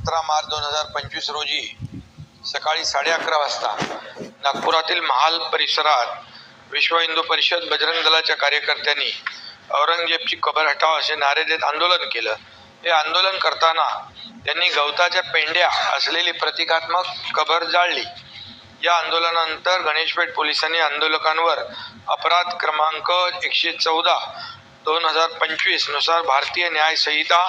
17 मार्च 2025 रोजी सकाळी 11:30 वाजता नागपुरातील महाल परिसरात विश्व हिंदू परिषद बजरंग दलाच्या कार्यकर्त्यांनी औरंगजेबची कबर हटाव असे नारे देत आंदोलन केलं। हे आंदोलन करताना त्यांनी गवताच्या पेंड्या असलेली प्रतिकात्मक कबर जाळली। या आंदोलनानंतर गणेशपेठ पोलिसांनी आंदोलकांवर अपराध क्रमांक 114/2025 नुसार भारतीय न्याय संहिता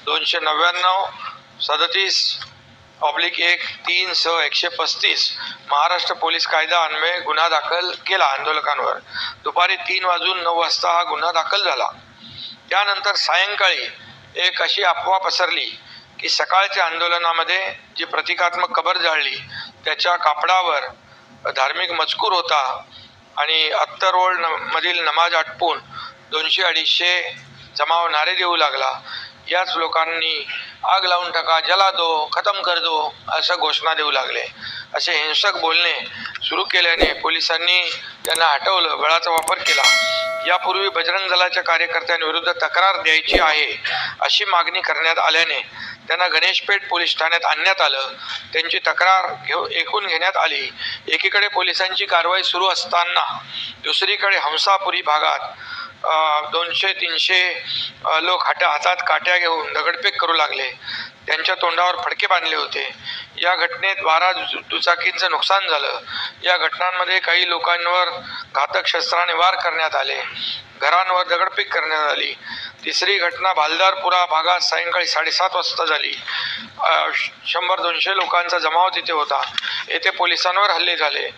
299/37/1-3-135 महाराष्ट्र पोलीस कायदा अन्वये गुन्हा दाखल केला। आंदोलकांवर दुपारी 3:09 वाजता हा गुन्हा दाखल झाला। त्यानंतर सायंकाळी एक अशी अफवा पसरली की सकाळच्या आंदोलनामध्ये जी प्रतिकात्मक कबर जाळली त्याच्या कापडावर धार्मिक मजकूर होता आणि अत्तरोड मधील नमाज आटपून 200-250 जमाव नारे देऊ लागला। याच लोकांनी आग लावून टाका, जला दो, खतम कर दो असं घोषणा देऊ लागले। असे हिंसक बोलणे सुरू केल्याने पोलिसांनी त्यांना हटवलं, बळाचा वापर केला। यापूर्वी बजरंग दलाच्या कार्यकर्त्यांविरुद्ध तक्रार द्यायची आहे अशी मागणी करण्यात आल्याने त्यांना गणेशपेठ पोलीस ठाण्यात आणण्यात आलं। त्यांची तक्रार ऐकून घेण्यात आली। एकीकडे पोलिसांची कारवाई सुरू असताना दुसरीकडे हंसापुरी भागात 200-300 लोक हातात काट्या घेऊन दगडफेक करू लागले। त्यांच्या तोंडावर फडके बांधले होते। या घटनेत 12 दुचाकींचं नुकसान झालं। या घटनांमध्ये काही लोकांवर घातक शस्त्राने वार करण्यात आले, घरांवर दगडफेक करण्यात आली। तिसरी घटना भालदारपुरा भागात सायंकाळी 7:30 वाजता झाली। 100-200 लोकांचा जमाव तिथे होता। येथे पोलिसांवर हल्ले झाले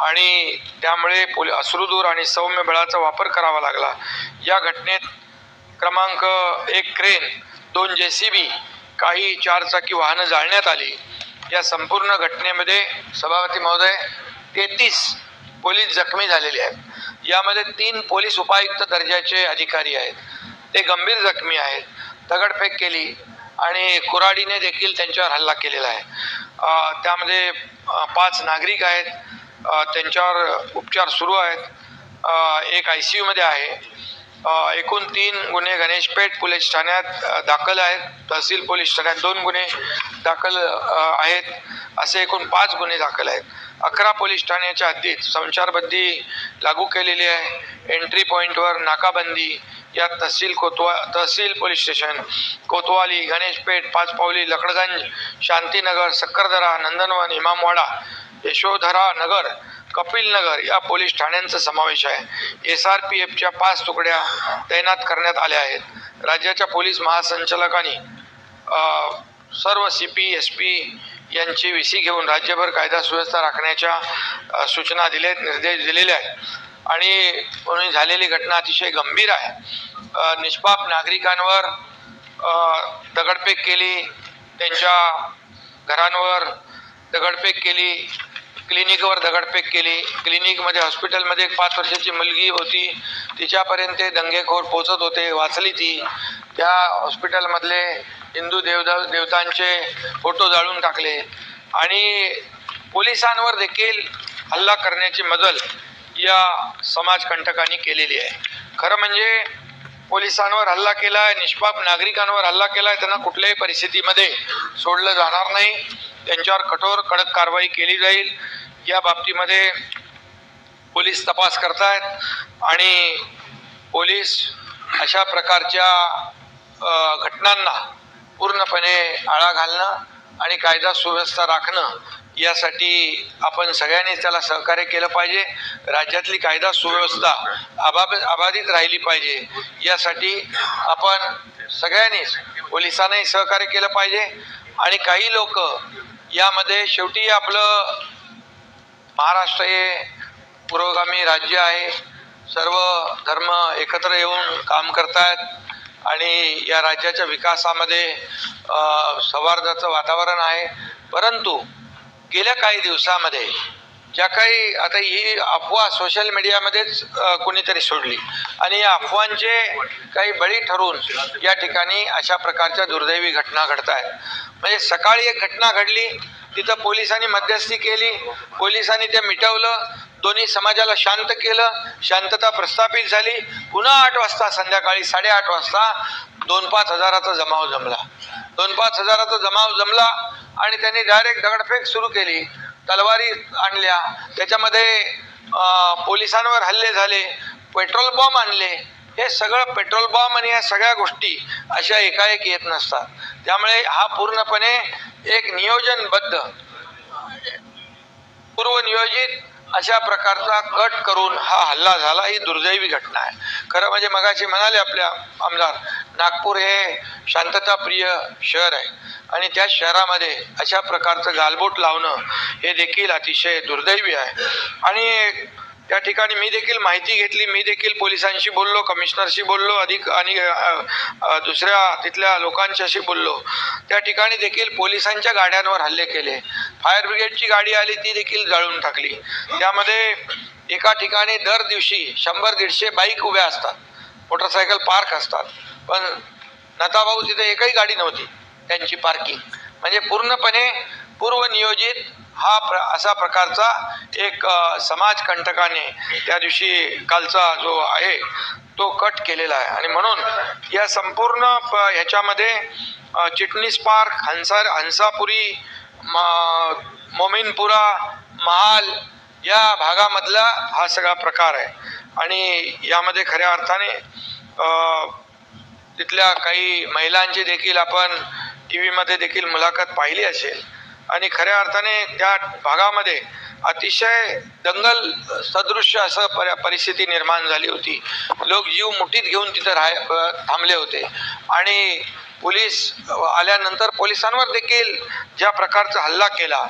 आणि त्यामुळे अश्रुधूर आणि सौम्य बळाचा वापर करावा लागला। या घटनेत क्रमांक 1 क्रेन, 2 JCB, काही 4 चाकी वाहनं जाळण्यात आली। या संपूर्ण घटनेमध्ये सभापती महोदय 33 पोलीस जखमी झालेले आहेत। यामध्ये 3 पोलीस उपायुक्त दर्जाचे अधिकारी आहेत, ते गंभीर जखमी आहेत। दगडफेक केली आणि कुऱ्हाडीने देखील त्यांच्यावर हल्ला केलेला आहे। त्यामध्ये 5 नागरिक आहेत, त्यांच्यावर उपचार सुरू आहेत। एक ICU मध्ये आहे। एकूण 3 गुन्हे गणेशपेठ पोलीस ठाण्यात दाखल आहेत। तहसील पोलीस ठाण्यात 2 गुन्हे दाखल आहेत। असे एकूण 5 गुन्हे दाखल आहेत। 11 पोलीस ठाण्याच्या हद्दीत संचारबंदी लागू केलेली आहे। एंट्री पॉइंटवर नाकाबंदी। यात तहसील पोलीस स्टेशन, कोतवाली, गणेशपेठ, पाचपावली, लकडगंज, शांतीनगर, सक्करदरा, नंदनवन, इमामवाडा, यशोधरा नगर, कपिल नगर या पोलीस ठाण्यांचा समावेश आहे। SRPFच्या 5 तुकड्या तैनात करण्यात आल्या आहेत। राज्याच्या पोलीस महासंचालकांनी सर्व CP SP यांची VC घेऊन राज्यभर कायदा सुव्यवस्था राखण्याच्या सूचना निर्देश दिलेले आहेत आणि झालेली घटना अतिशय गंभीर आहे। निष्पाप नागरिकांवर दगडफेक केली, त्यांच्या घरांवर दगडफेक केली, क्लिनिकवर दगडफेक केली। क्लिनिकमध्ये हॉस्पिटलमध्ये एक 5 वर्षाची मुलगी होती, तिच्यापर्यंत दंगेखोर पोहोचत होते, वाचली ती। त्या हॉस्पिटलमधले हिंदू देवतांचे फोटो जाळून टाकले आणि पोलिसांवर देखील हल्ला करण्याची मजल या समाजकंटकांनी केलेली आहे। खरं म्हणजे पोलिसांवर हल्ला केलाय, निष्पाप नागरिकांवर हल्ला केलाय, त्यांना कुठल्याही परिस्थितीमध्ये सोडलं जाणार नाही। त्यांच्यावर कठोर कडक कारवाई केली जाईल। या बाबतीमध्ये पोलीस तपास करतायत आणि पोलीस अशा प्रकारच्या घटनांना पूर्णपणे आळा घालणं आणि कायदा सुव्यवस्था राखणं यासाठी आपण सगळ्यांनीच त्याला सहकार्य केलं पाहिजे। राज्यातली कायदा सुव्यवस्था अबाधित राहिली पाहिजे यासाठी आपण सगळ्यांनीच पोलिसांनाही सहकार्य केलं पाहिजे। आणि काही लोक यामध्ये शेवटी आपलं महाराष्ट्र हे पुरोगामी राज्य आहे, सर्व धर्म एकत्र येऊन काम करतायत आणि या राज्याच्या विकासामध्ये सौहार्दाचं वातावरण आहे। परंतु गेल्या काही दिवसामध्ये ज्या काही आता ही अफवा सोशल मीडियामध्येच कोणीतरी सोडली आणि या अफवांचे काही बळी ठरून या ठिकाणी अशा प्रकारच्या दुर्दैवी घटना घडत आहेत। म्हणजे सकाळी एक घटना घडली, तिथं पोलिसांनी मध्यस्थी केली, पोलिसांनी ते मिटवलं, दोन्ही समाजाला शांत केलं, शांतता प्रस्थापित झाली। पुन्हा 8 वाजता संध्याकाळी 8:30 वाजता 2-5 हजाराचा जमाव जमला। 2-5 हजाराचा जमाव जमला आणि त्यांनी डायरेक्ट दगडफेक सुरू केली, तलवारी आणल्या, त्याच्यामध्ये पोलिसांवर हल्ले झाले, पेट्रोल बॉम्ब आणले. हे सगळं पेट्रोल बॉम्ब आणि या सगळ्या गोष्टी अशा एकाएक येत नसतात. त्यामुळे हा पूर्णपणे एक नियोजनबद्ध, पूर्वनियोजित अशा प्रकारचा कट करून हा हल्ला झाला. ही दुर्दैवी घटना आहे. खरं म्हणजे मगाशी म्हणाले आपल्या आमदार, नागपूर हे शांतताप्रिय शहर आहे आणि त्या शहरामध्ये अशा प्रकारचं गालबोट लावणं हे देखील अतिशय दुर्दैवी आहे. आणि त्या ठिकाणी मी देखील माहिती घेतली, मी देखील पोलिसांशी बोललो, कमिशनरशी बोललो, अधिक आणि दुसऱ्या तिथल्या लोकांच्याशी बोललो. त्या ठिकाणी देखील पोलिसांच्या गाड्यांवर हल्ले केले. फायर ब्रिगेडची गाडी आली, ती देखील जाळून टाकली. त्यामध्ये एका ठिकाणी दर दिवशी 100-150 बाईक उभ्या असतात, मोटरसायकल पार्क असतात, पण नताभाऊ तिथे एकही गाडी नव्हती त्यांची पार्किंग. म्हणजे पूर्णपणे पूर्वनियोजित हा असा प्रकारचा एक समाजकंटकाने त्या दिवशी कालचा जो आहे तो कट केलेला आहे. आणि म्हणून या संपूर्ण ह्याच्यामध्ये चिटणीस पार्क, हंसापुरी, मोमीनपुरा, महाल या भागामधला हा सगळा प्रकार आहे. आणि यामध्ये खऱ्या अर्थाने तिथल्या काही महिलांची देखील आपण TV मध्ये देखील मुलाखत पाहिली असेल. आणि खऱ्या अर्थाने त्या भागामध्ये अतिशय दंगल सदृश्य असं परिस्थिती निर्माण झाली होती. लोक जीव मुठीत घेऊन तिथं थांबले होते. आणि पोलीस आल्यानंतर पोलिसांवर देखील ज्या प्रकारचा हल्ला केला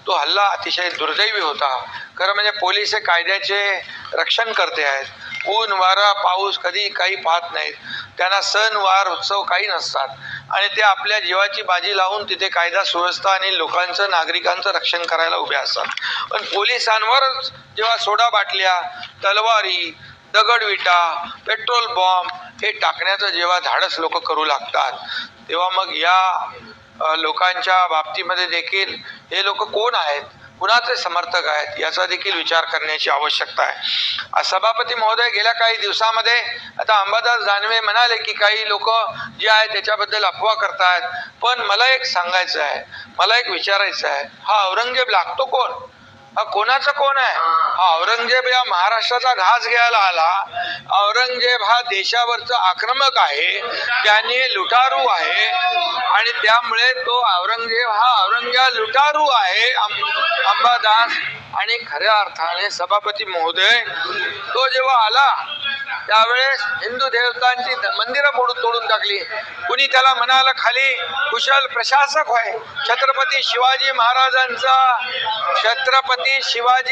तो हल्ला अतिशय दुर्दैवी होता. खरं म्हणजे पोलीस हे कायद्याचे रक्षण करते आहेत. ऊन वारा पाऊस कधी काही पाहत नाहीत. त्यांना सण वार उत्सव काही नसतात आणि ते आपल्या जीवाची बाजी लावून तिथे कायदा सुव्यवस्था आणि लोकांचं, नागरिकांचं रक्षण करायला उभे असतात. पण पोलिसांवर जेव्हा सोडा बाटल्या, तलवारी, दगडविटा, पेट्रोल बॉम्ब हे टाकण्याचं जेव्हा धाडस लोक करू लागतात, तेव्हा मग या लोकांच्या बाबतीमध्ये देखील हे लोक कोण आहेत, कुणाचे समर्थक आहेत याचा देखील विचार करण्याची आवश्यकता आहे. सभापती महोदय, गेल्या काही दिवसामध्ये आता अंबादास दानवे म्हणाले की काही लोक जे आहेत त्याच्याबद्दल अफवा करतायत. पण मला एक सांगायचं आहे, मला एक विचारायचं आहे, हा औरंगजेब लागतो कोण? हा कोणाचा कोण आहे? हा औरंगजेब या महाराष्ट्राचा घास घ्यायला आला. औरंगजेब हा देशावरचा आक्रमक आहे, त्याने लुटारू आहे आणि त्यामुळे तो औरंगजेब हा औरंगजेब लुटारू आहे अंबादास. आणि खऱ्या अर्थाने सभापती महोदय तो जेव्हा आला त्यावेळेस हिंदू देवतांची मंदिरं तोडून टाकली. कुणी त्याला म्हणाला खाली कुशल प्रशासक होय. छत्रपती शिवाजी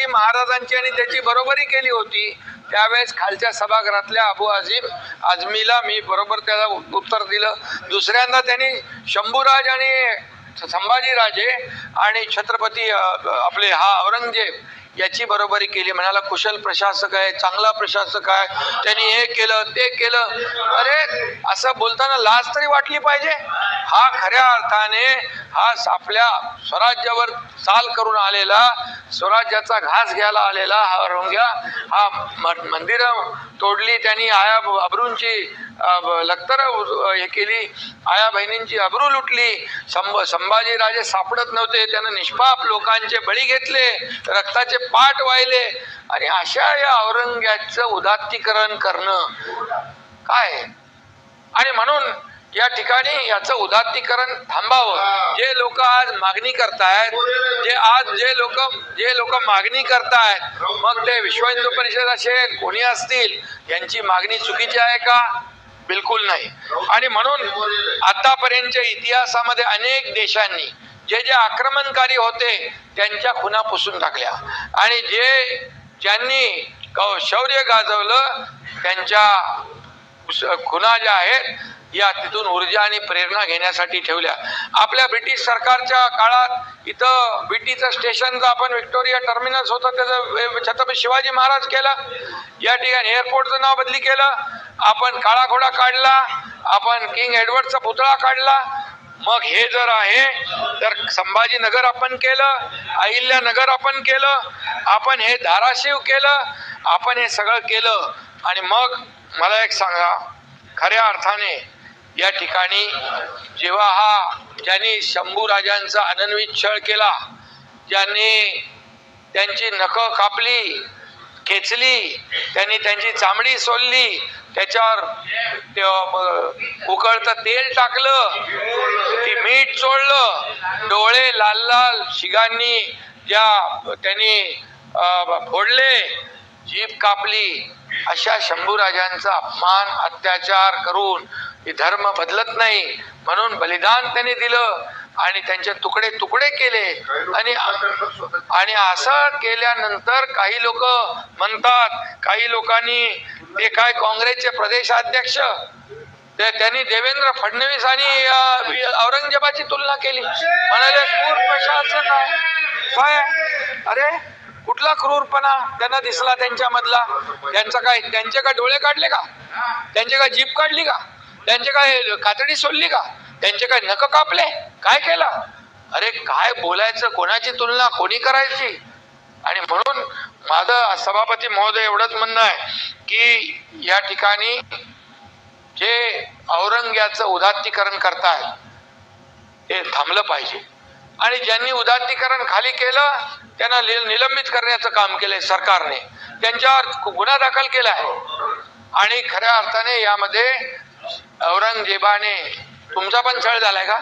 महाराजांची आणि त्याची बरोबरी केली होती. त्यावेळेस खालच्या सभागृहातल्या अबू आझमीला मी बरोबर त्याला उत्तर दिलं. दुसऱ्यांदा त्यांनी शंभूराज आणि संभाजीराजे आणि छत्रपती आपले हा औरंगजेब याची बरोबरी केली. म्हणाला कुशल प्रशासक आहे, चांगला प्रशासक आहे, त्यांनी हे केलं ते केलं. अरे असं बोलताना लाज तरी वाटली पाहिजे. हा खऱ्या अर्थाने हा आपल्या स्वराज्यावर चाल करून आलेला, स्वराज्याचा घास घ्यायला आलेला हा औरंग्या हा मंदिर तोडली, त्यांनी आया अब्रूंची लखतर हे केली, आया बहिणींची अब्रू लुटली. संभाजीराजे सापडत नव्हते, त्यानं निष्पाप लोकांचे बळी घेतले, रक्ताचे पाठ वाहिले. आणि अशा या औरंग्याचं उदात्तीकरण करणं काय? आणि म्हणून या ठिकाणी याचं उदात्तीकरण थांबावं. जे लोक आज मागणी करतायत, जे लोक मागणी करतायत, मग ते विश्व हिंदू परिषद असेल, कोणी असतील, यांची मागणी चुकीची आहे का? बिलकुल नाही. आणि म्हणून आतापर्यंतच्या इतिहासामध्ये अनेक देशांनी जे जे आक्रमणकारी होते त्यांच्या खुणा पुसून टाकल्या आणि ज्यांनी शौर्य गाजवलं त्यांच्या खुणा ज्या आहेत या तिथून ऊर्जा आणि प्रेरणा घेण्यासाठी ठेवल्या. आपल्या ब्रिटिश सरकारच्या काळात इथं बीटीचं स्टेशनचं आपण व्हिक्टोरिया टर्मिनस होतं त्याचं छत्रपती शिवाजी महाराज केलं. या ठिकाणी एअरपोर्टचं नाव बदली केलं. आपण काळा घोडा काढला, आपण किंग एडवर्डचा पुतळा काढला. मग हे जर आहे तर संभाजीनगर आपण केलं, अहिल्यानगर आपण केलं, आपण हे धाराशिव केलं, आपण हे सगळं केलं. आणि मग मला एक सांगा, खऱ्या अर्थाने या ठिकाणी जेव्हा हा ज्यांनी शंभू राजांचा अनन्वित छळ केला, ज्यांनी त्यांची नखं कापली, खेचली, त्यांनी त्यांची चामडी सोलली, त्याच्यावर उकळतं तेल टाकलं, ती मीठ चोळलं, डोळे लाल लाल शिगांनी ज्या त्यांनी फोडले, जीभ कापली, अशा शंभू राजांचा अपमान अत्याचार करून धर्म बदलत नाही म्हणून बलिदान त्यांनी दिलं आणि त्यांचे तुकडे तुकडे केले. आणि असं केल्यानंतर काही लोक म्हणतात, काही लोकांनी ते काय काँग्रेसचे प्रदेशाध्यक्ष त्यांनी देवेंद्र फडणवीस आणि औरंगजेबाची तुलना केली, म्हणाले क्रूर प्रशासन काय. अरे कुठला क्रूरपणा त्यांना दिसला त्यांच्यामधला? त्यांचे काय डोळे काढले का? त्यांचे काय जीभ काढली का? त्यांचे काय कातडी सोडली का? त्यांचे काय नख कापले? काय केलं? अरे काय बोलायचं, कोणाची तुलना कोणी करायची? आणि म्हणून माझं सभापती महोदय एवढंच म्हणणं आहे की या ठिकाणी जे औरंग्याचं उदात्तीकरण करतायत ते थांबलं पाहिजे. आणि ज्यांनी उदात्तीकरण खाली केलं त्यांना निलंबित करण्याचं काम केलंय सरकारने, त्यांच्यावर गुन्हा दाखल केलाय. आणि खऱ्या अर्थाने यामध्ये औरंगजेबाने तुमचा पण छळ झालाय का?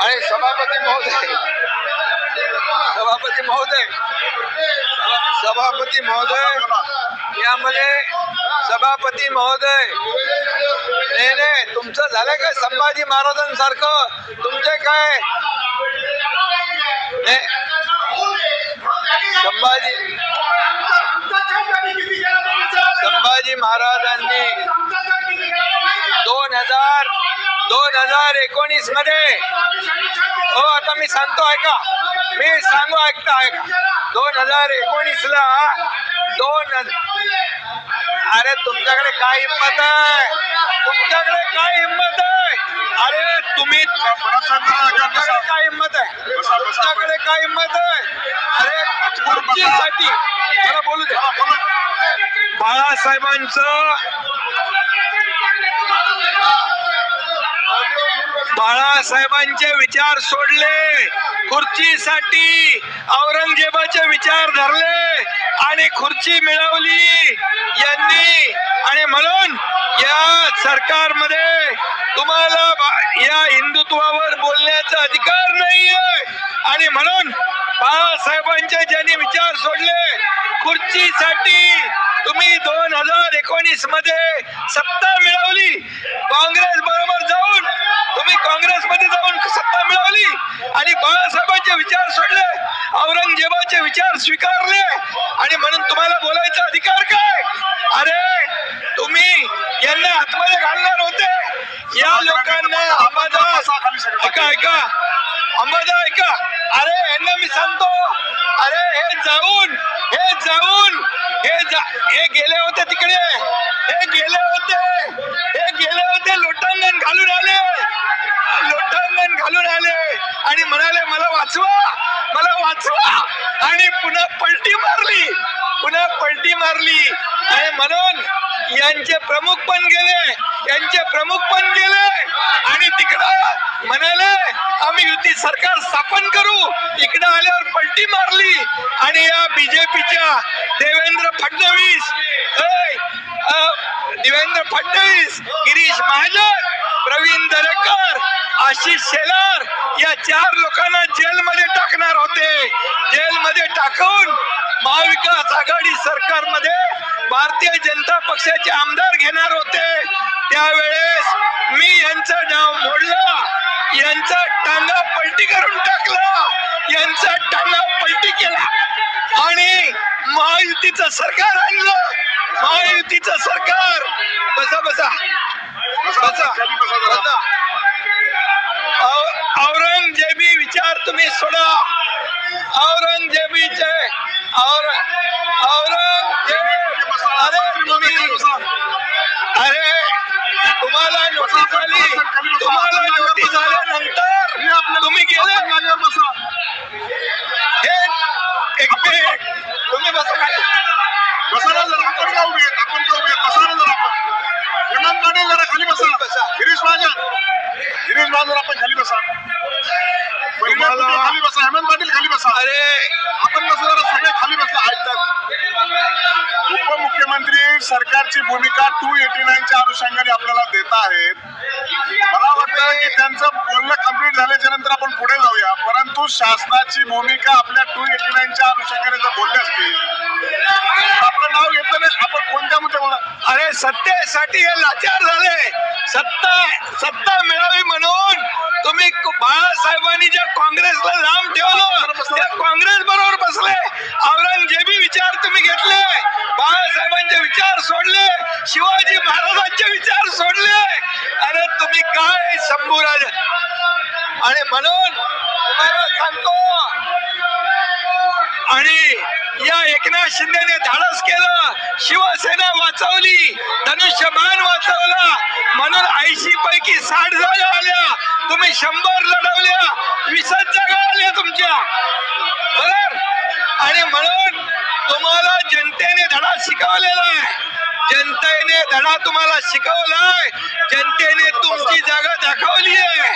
आणि सभापती महोदय यामध्ये सभापती महोदय नाही तुमचं झालंय काय? संभाजी महाराजांसारखं तुमचे काय संभाजी महाराजांनी 2019 मध्ये हो आता मी सांगतो ऐका, मी सांगू ऐकता 2019 ला अरे तुमच्याकडे काय हिंमत आहे? तुमच्याकडे काय हिंमत आहे? अरे तुम्ही तुमच्याकडे काय हिंमत आहे? तुमच्याकडे काय हिंमत आहे? अरे खुर्चीसाठी मला बोलू दे. बाळासाहेबांचे विचार सोडले, खुर्चीसाठी औरंगजेबाचे विचार धरले आणि खुर्ची मिळवली यांनी. आणि म्हणून या सरकारमध्ये तुम्हाला या हिंदुत्वावर बोलण्याचा अधिकार नाहीये. आणि म्हणून बाळासाहेबांचे ज्यांनी विचार सोडले, खुर्चीसाठी तुम्ही 2019 मध्ये सत्ता मिळवली, काँग्रेस बरोबर जाऊन तुम्ही काँग्रेसमध्ये जाऊन सत्ता मिळवली आणि बाळासाहेबांचे विचार सोडले, औरंगजेबाचे विचार स्वीकारले. आणि म्हणून तुम्हाला बोलायचा अधिकार काय? अरे तुम्ही यांना आतमध्ये घालणार होते. या लोकांना अंबादास ऐका अरे यांना मी सांगतो, अरे हे गेले होते तिकडे, हे गेले होते लोटांगण घालून आले आणि म्हणाले मला वाचवा आणि पुन्हा पलटी मारली. आणि म्हणून यांचे प्रमुख पण गेले आणि तिकडं म्हणाले आम्ही युती सरकार स्थापन करू, इकडं आल्यावर पलटी मारली. आणि या बीजेपीच्या देवेंद्र फडणवीस, गिरीश महाजन, प्रवीण दरेकर, आशिष शेलार या 4 लोकांना जेलमध्ये टाकणार होते. जेलमध्ये टाकून महाविकास आघाडी सरकारमध्ये भारतीय जनता पक्षाचे आमदार घेणार होते. त्यावेळेस मी यांचं नाव मोडलं, यांचा टांगा पलटी करून टाकला, यांचा टांगा पलटी केला आणि महायुतीचं सरकार आणलं. महायुतीचं सरकार बसा औरंगजेबी विचार तुम्ही सोडा. औरंगजेबीचे अरे तुम्हाला नोटीस झाल्यानंतर तुम्ही गेले. हे एक मिनिट तुम्ही बसा खाली. चव्हाण जर आपण खाली बसा, खाली बसा, हेमंत पाटील खाली बसा. अरे आपण कसं जरा सगळे खाली बसला ऐकतात. उपमुख्यमंत्री सरकारची भूमिका 289च्या अनुषंगाने आपल्याला देत आहेत. मला वाटतं की त्यांचं बोलणं कंप्लीट झाल्याच्या नंतर आपण पुढे जाऊया. परंतु शासनाची भूमिका आपल्या 289च्या अनुषंगाने जर बोलले असतील, आपलं नाव घेतलं नाही, आपण कोणत्या मुद्दे बोला. अरे सत्तेसाठी हे लाचार झाले. सत्ता मिळावी म्हणून तुम्ही बाळासाहेबांनी ज्या काँग्रेसला लांब ठेवलं त्या काँग्रेस बरोबर बसले. औरंगजेबी विचार तुम्ही घेतले, बाळासाहेबांचे विचार सोडले, शिवाजी महाराजांचे विचार सोडले. अरे तुम्ही काय शंभूराज. आणि म्हणून तुम्हाला सांगतो, आणि या एकनाथ शिंदेने धाडस केलं, शिवसेना वाचवली, धनुष्यबाण वाचवला, म्हणून 80 पैकी 60 जागा आल्या. तुम्ही 100 लढवल्या, 20 जागा आल्या तुमच्या बरोबर. आणि म्हणून तुम्हाला जनतेने धडा शिकवलेला आहे. जनतेने धडा तुम्हाला शिकवलाय. जनतेने तुमची जागा दाखवली आहे.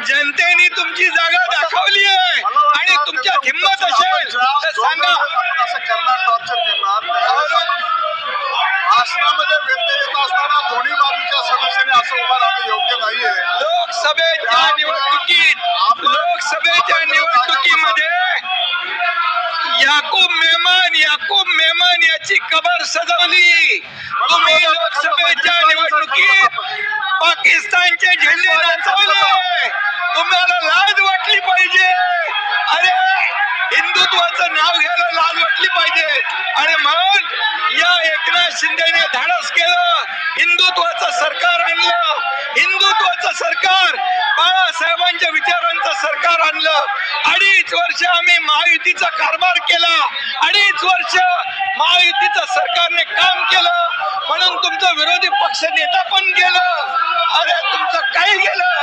जनतेने तुमची जागा दाखवली आहे. आणि तुमच्यात हिंमत असेल तर सांगा. भाषणामध्ये व्यत्यय येत असताना दोन्ही बाजूच्या सदस्यांनी असं उभं राहणं योग्य नाहीये. लोकसभेच्या निवडणुकीमध्ये याकूब मेमन याची कबर सजवली. तुम्ही लोकसभेच्या निवडणुकीत पाकिस्तानचे झेंडे नाचवले. तुम्हाला लाज वाटली पाहिजे. अरे हिंदुत्वाचं नाव घ्यायला लाज वाटली पाहिजे. आणि म्हणून या एकनाथ शिंदेने धाडस केलं, हिंदुत्वाचं सरकार आणलं. हिंदुत्वाचं सरकार, बाळासाहेबांच्या विचारांचं सरकार आणलं. 2.5 वर्ष आम्ही महायुतीचा कारभार केला. 2.5 वर्ष महायुतीचं सरकारने काम केलं, म्हणून तुमचं विरोधी पक्ष नेता पण गेलं. अरे तुमचं काय गेलं.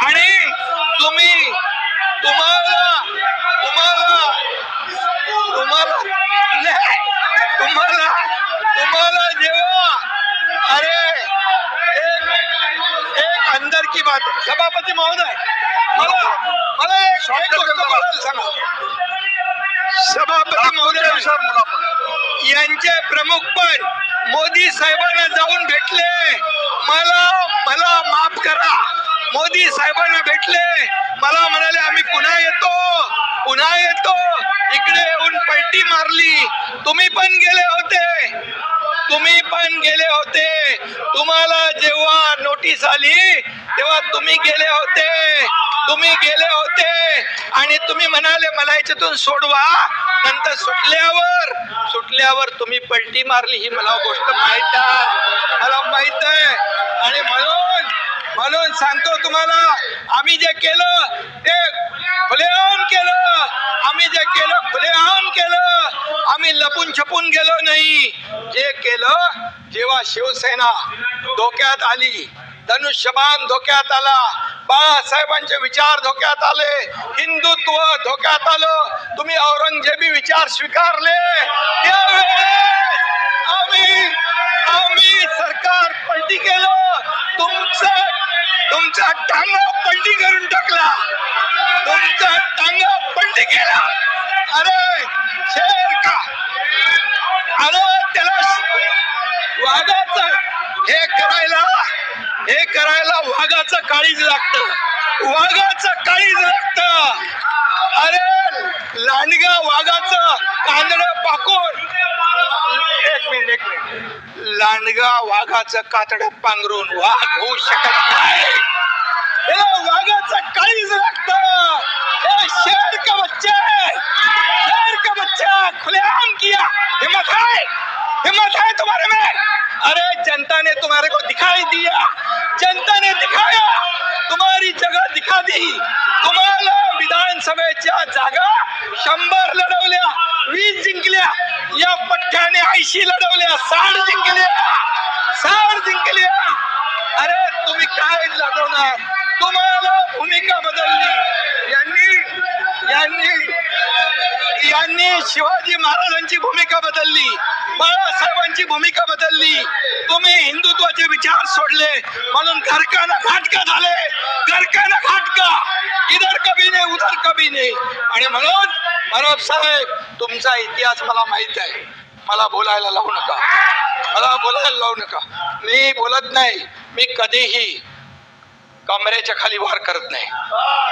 आणि तुम्हाला जेव्हा अरे एक अंदर की बात. सभापती महोदय, मला एक गोष्ट सांगा. सभापती महोदय, यांचे प्रमुख पण मोदी साहेबांना जाऊन भेटले. मला माफ करा, मोदी साहेबांना भेटले, मला म्हणाले आम्ही पुन्हा येतो. इकडे येऊन पलटी मारली. तुम्ही पण गेले होते. तुम्हाला जेव्हा नोटीस आली तेव्हा तुम्ही गेले होते आणि तुम्ही म्हणाले मला याच्यातून सोडवा. नंतर सुटल्यावर तुम्ही पलटी मारली. ही मला गोष्ट माहित आहे. आणि म्हणून सांगतो तुम्हाला, आम्ही जे केलं ते खुलेआम केलं. आम्ही लपून छपून गेलो नाही. जे केलं, जेव्हा शिवसेना धोक्यात आली, धनुष्यबाण धोक्यात आला, बाळासाहेबांचे विचार धोक्यात आले, हिंदुत्व धोक्यात आलं, तुम्ही औरंगजेबी विचार स्वीकारले, त्यावेळेस आम्ही सरकार पलटी केलं. तुमचा टांगा पलटी करून टाकला. अरे शेर का, अरे त्याला वाघाचं हे करायला वाघाचं काळीज लागतं. अरे लांडगा वाघाचं कातडं पाकून, एक मिनिट, लांडगा वाघाचं कातडं पांघरून वाघ होऊ शकत नाही. वाघाचं काळीज लागतं. शेर का बच्चा खुलेआम किया. हिम्मत है तुम्हारे में. अरे जनता ने तुम्हारे को दिखाई दिया. जनता ने दिखाया, तुम्हारी जगह दिखा दी. तुम्हाला विधानसभेच्या जागा 100 लढवल्या, 20 जिंकल्या. या पठ्ठ्याने 80 लढवल्या, 60 जिंकल्या. अरे तुम्ही काय लढवणार. तुम्हाला भूमिका बदलली. यांनी शिवाजी महाराजांची भूमिका बदलली, बाळासाहेबांची भूमिका बदलली. तुम्ही हिंदुत्वाचे विचार सोडले म्हणून घरकाना घाटका झाले, घरकाना घाटका, इधर कभी नाही उधर कभी नाही. आणि म्हणून परब साहेब तुमचा इतिहास मला माहित आहे. मला बोलायला लावू नका, मला बोलायला लावू नका. मी बोलत नाही, मी कधीही कमरेच्या खाली वार करत नाही.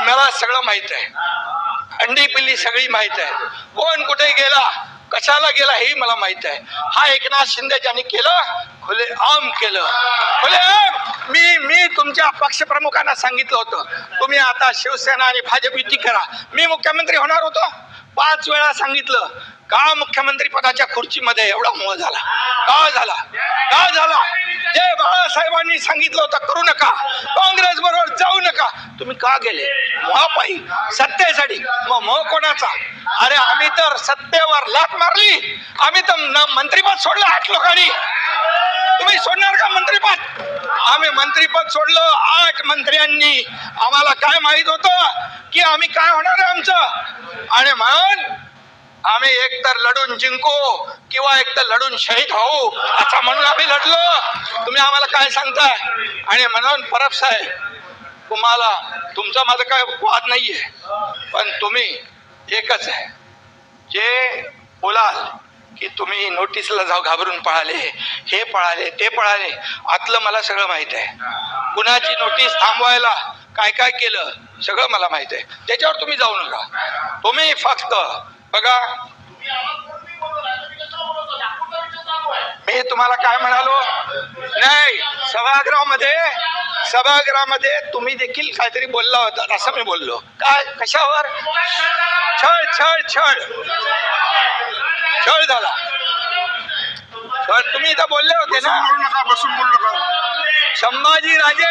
मला सगळं माहित आहे, अंडी पिल्ली सगळी माहित आहे. कोण कुठे गेला, कशाला गेला हे मला माहित आहे. हा एकनाथ शिंदे ज्यांनी केलं खुले आम केलं, खुले आम. मी तुमच्या पक्षप्रमुखांना सांगितलं होतं तुम्ही आता शिवसेना आणि भाजप युती करा. मी मुख्यमंत्री होणार होतो, 5 वेळा सांगितलं. का मुख्यमंत्री पदाच्या खुर्चीमध्ये एवढा मोह झाला, का झाला, का झाला? जे बाळासाहेबांनी सांगितलं होतं करू नका, काँग्रेस बरोबर जाऊ नका, तुम्ही का गेले? मोहापायी, सत्तेसाठी. मग मोह कोणाचा? अरे आम्ही तर सत्तेवर लाथ मारली, आम्ही तर मंत्रीपद सोडलं 8 लोकांनी. तुम्ही सोडणार का मंत्रीपद? आम्ही मंत्रीपद सोडलं 8 मंत्र्यांनी. आम्हाला काय माहित होतं की आम्ही काय होणार आहे आमचं. आणि म्हणून आम्ही एकतर लढून जिंकू किंवा एकतर लढून शहीद होऊ असं म्हणून आम्ही लढलो. तुम्ही आम्हाला काय सांगताय? आणि म्हणून परब साहेब तुम्हाला तुमचा माझा काय वाद नाहीये, पण तुम्ही एकच आहे, जे बोलाल की तुम्ही नोटीसला जाऊ घाबरून पळाले, हे पळाले ते पळाले, आतलं मला सगळं माहित आहे. कुणाची नोटीस थांबवायला काय काय केलं सगळं मला माहित आहे. त्याच्यावर तुम्ही जाऊ नका. तुम्ही फक्त बघा, मी तुम्हाला काय म्हणालो नाही, सभागृहामध्ये तुम्ही देखील काहीतरी बोलला होता असं मी बोललो. काय, कशावर? छळ छळ छळ छळ झाला. तुम्ही इथं बोलले होते ना, बसून बोलू नका. संभाजीराजे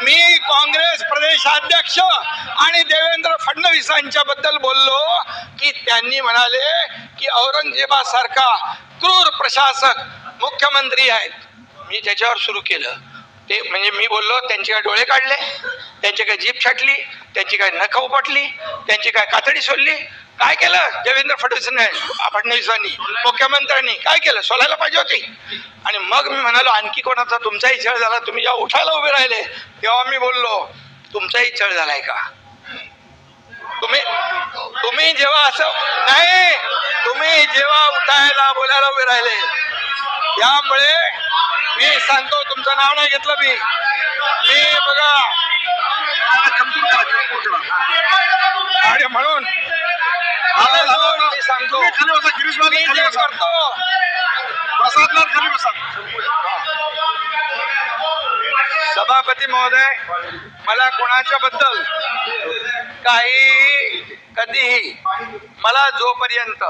मी काँग्रेस प्रदेशाध्यक्ष आणि देवेंद्र फडणवीसांच्या बद्दल बोललो की त्यांनी म्हणाले की औरंगजेबासारखा क्रूर प्रशासक मुख्यमंत्री आहेत. मी त्याच्यावर सुरू केलं ते म्हणजे मी बोललो त्यांचे काय डोळे काढले, त्यांची काय जीभ छाटली, त्यांची काय नख उपटली, त्यांची काय कातडी सोडली. काय केलं देवेंद्र फडणवीसांनी मुख्यमंत्र्यांनी काय केलं? सोलायला पाहिजे होती. आणि मग मी म्हणालो आणखी कोणाचा तुमचाही छळ झाला. तुम्ही जेव्हा उठायला उभे राहिले तेव्हा मी बोललो तुमचाही छळ झालाय का? तुम्ही जेव्हा असं नाही, तुम्ही जेव्हा उठायला बोलायला उभे राहिले त्यामुळे मी सांगतो, तुमचं नाव नाही घेतलं मी बघा. आणि म्हणून मी सांगतो, मी जे करतो सभापती महोदय, मला कोणाच्या बद्दल काही कधीही मला जोपर्यंत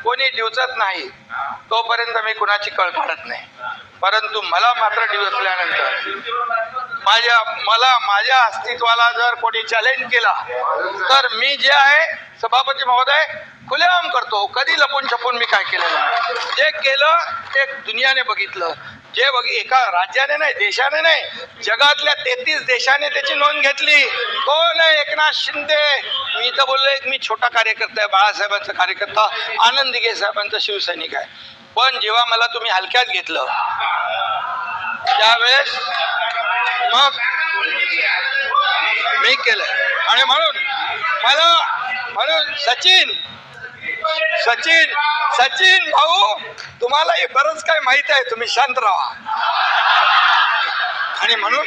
कोणी डिवचत नाही तोपर्यंत मी कुणाची कळ काढत नाही. परंतु मला मात्र डिवचल्यानंतर माझ्या अस्तित्वाला जर कोणी चॅलेंज केला तर मी जे आहे सभापती महोदय खुलेआम करतो. कधी लपून छपून मी काय केलेलं नाही. जे केलं ते दुनियाने बघितलं. एका राज्याने नाही, देशाने नाही, जगातल्या 33 देशाने त्याची नोंद घेतली. कोण आहे? एकनाथ शिंदे. मी तर बोललो एक मी छोटा कार्यकर्ता आहे, बाळासाहेबांचा कार्यकर्ता, आनंद दिघे साहेबांचा शिवसैनिक आहे. पण जेव्हा मला तुम्ही हलक्यात घेतलं त्यावेळेस मग मी केलं. आणि म्हणून सचिन भाऊ तुम्हालाही बरंच काय माहित आहे, तुम्ही शांत राहा. आणि म्हणून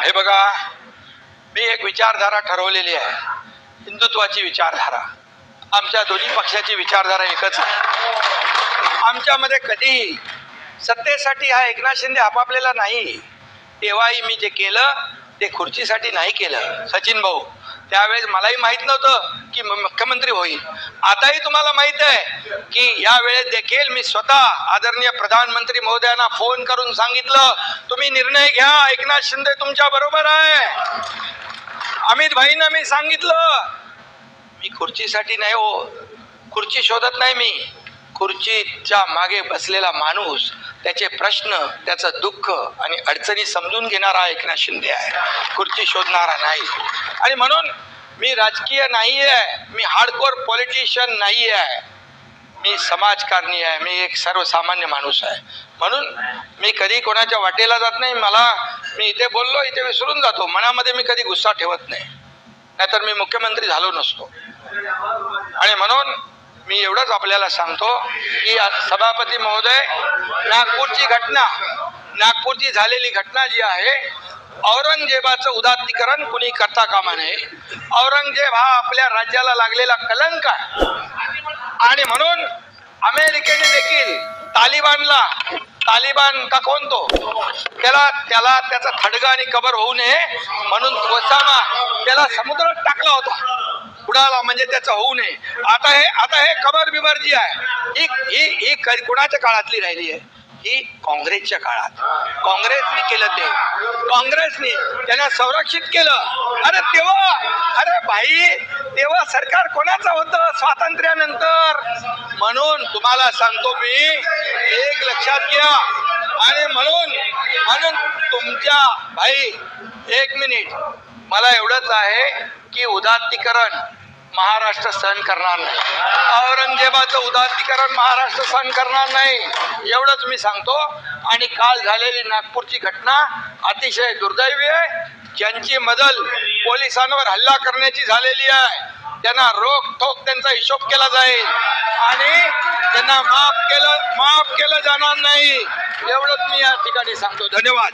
हे बघा, मी एक विचारधारा ठरवलेली आहे, हिंदुत्वाची विचारधारा. आमच्या दोन्ही पक्षाची विचारधारा एकच आहे. आमच्यामध्ये कधीही सत्तेसाठी हा एकनाथ शिंदे आपापलेला नाही. तेव्हाही मी जे केलं ते खुर्चीसाठी नाही केलं सचिन भाऊ. त्यावेळेस मलाही माहित नव्हतं की मुख्यमंत्री होईल. आताही तुम्हाला माहित आहे की या वेळेस देखील मी स्वतः आदरणीय प्रधानमंत्री महोदयांना फोन करून सांगितलं तुम्ही निर्णय घ्या, एकनाथ शिंदे तुमच्या बरोबर आहे. अमित भाईंना मी सांगितलं, मी खुर्चीसाठी नाही हो, खुर्ची शोधत नाही मी. खुर्चीच्या मागे बसलेला माणूस, त्याचे प्रश्न, त्याचं दुःख आणि अडचणी समजून घेणारा एकनाथ शिंदे आहे, खुर्ची शोधणारा नाही. आणि म्हणून मी राजकीय नाही आहे, मी हार्डकोर पॉलिटिशियन नाही आहे, मी समाजकारणी आहे, मी एक सर्वसामान्य माणूस आहे. म्हणून मी कधी कोणाच्या वाटेला जात नाही. मी इथे बोललो, इथे विसरून जातो. मनामध्ये मी कधी गुस्सा ठेवत नाही, नाहीतर मी मुख्यमंत्री झालो नसतो. आणि म्हणून मी एवढंच आपल्याला सांगतो की सभापती महोदय, नागपूरची झालेली घटना जी आहे, औरंगजेबाचं उदात्तीकरण कुणी करता कामा नये. औरंगजेब हा आपल्या राज्याला लागलेला कलंक आहे. आणि म्हणून अमेरिकेने देखील तालिबान का कोण तो, त्याला त्याचा थडगा आणि कबर होऊ नये म्हणून ओसामा त्याला समुद्रात टाकला होता, बुडाला, म्हणजे त्याचं होऊ नये. आता हे कबर बिबर जी आहे ही कोणाच्या काळातली राहिली आहे? ही काँग्रेसच्या काळात काँग्रेसने केलं, काँग्रेसने त्यांना संरक्षित केलं. अरे भाई, तेव्हा सरकार कोणाचं होतं स्वातंत्र्यानंतर? म्हणून तुम्हाला सांगतो मी, एक लक्षात घ्या. आणि म्हणून तुमच्या भाई, एक मिनिट, मला एवढंच आहे की उदात्तीकरण महाराष्ट्र सहन करणार नाही, औरंगजेबाचं उदात्तीकरण महाराष्ट्र सहन करणार नाही, एवढंच मी सांगतो. आणि काल झालेली नागपूरची घटना अतिशय दुर्दैवी आहे. ज्यांची मदत पोलिसांवर हल्ला करण्याची झालेली आहे, त्यांना रोखोक त्यांचा हिशोब केला जाईल आणि त्यांना माफ केलं जाणार नाही, एवढंच मी या ठिकाणी सांगतो. धन्यवाद.